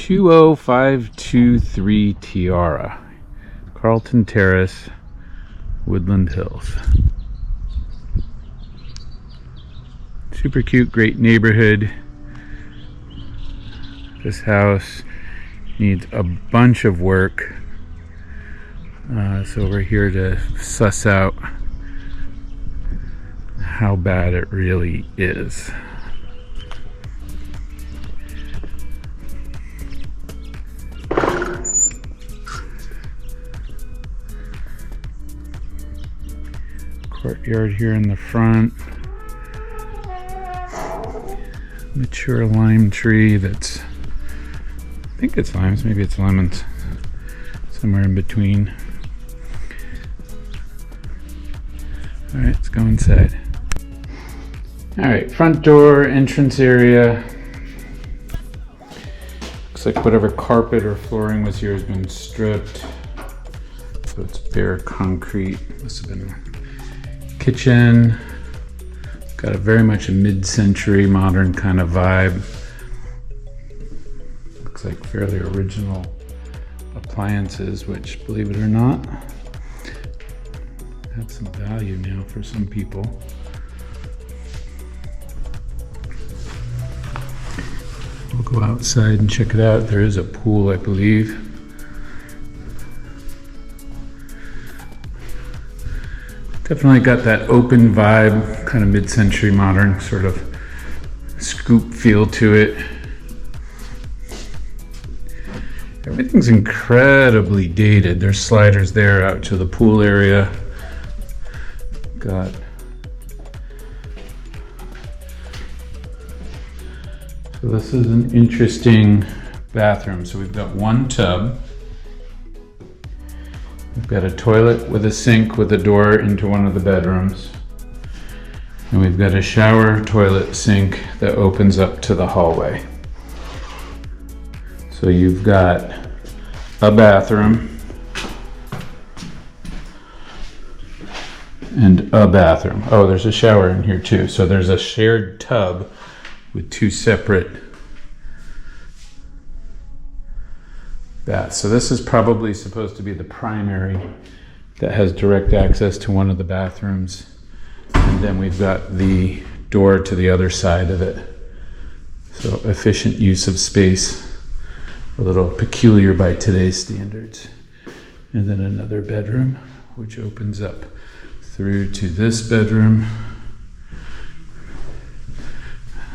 20523 Tiara, Carlton Terrace, Woodland Hills. Super cute, great neighborhood. This house needs a bunch of work, so we're here to suss out how bad it really is. Courtyard here in the front. Mature lime tree that's, I think it's limes, maybe it's lemons, somewhere in between. All right, let's go inside. All right, front door, entrance area. Looks like whatever carpet or flooring was here has been stripped. So it's bare concrete. Must have been kitchen. Got a very much a mid-century modern kind of vibe. Looks like fairly original appliances, which, believe it or not, have some value now for some people. We'll go outside and check it out. There is a pool, I believe. Definitely got that open vibe, kind of mid-century modern sort of scoop feel to it. Everything's incredibly dated. There's sliders there out to the pool area. So this is an interesting bathroom. So we've got one tub. We've got a toilet with a sink with a door into one of the bedrooms. And we've got a shower, toilet, sink that opens up to the hallway. So you've got a bathroom and a bathroom. Oh, there's a shower in here too. So there's a shared tub with two separate baths. So this is probably supposed to be the primary that has direct access to one of the bathrooms. And then we've got the door to the other side of it. So efficient use of space, a little peculiar by today's standards. And then another bedroom, which opens up through to this bedroom.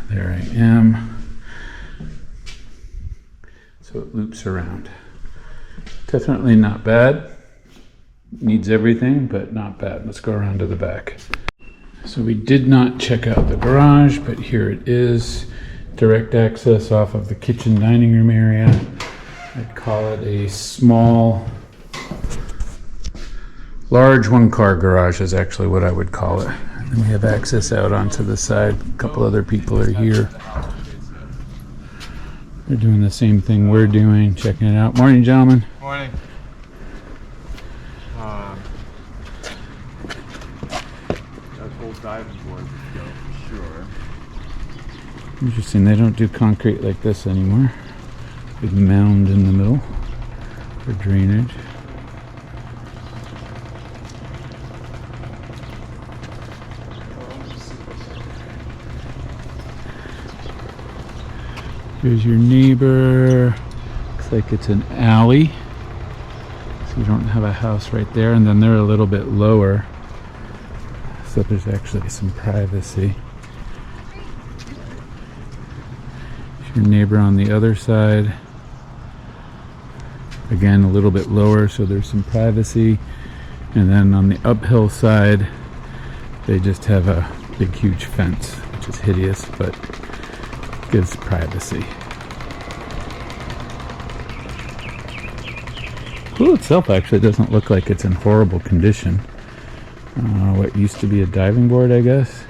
There I am. So it loops around. Definitely not bad. Needs everything, but not bad. Let's go around to the back. So we did not check out the garage, but here it is. Direct access off of the kitchen dining room area. I'd call it a small, large one-car garage is actually what I would call it. And we have access out onto the side. A couple other people are here. They're doing the same thing we're doing, checking it out. Morning, gentlemen. Morning. That whole diving board would go for sure. Interesting, they don't do concrete like this anymore. Big mound in the middle for drainage. Here's your neighbor. Looks like it's an alley. So you don't have a house right there, and then they're a little bit lower. So there's actually some privacy. Here's your neighbor on the other side. Again, a little bit lower, so there's some privacy. And then on the uphill side, they just have a big, huge fence, which is hideous, but gives privacy. The pool itself actually doesn't look like it's in horrible condition. What used to be a diving board, I guess.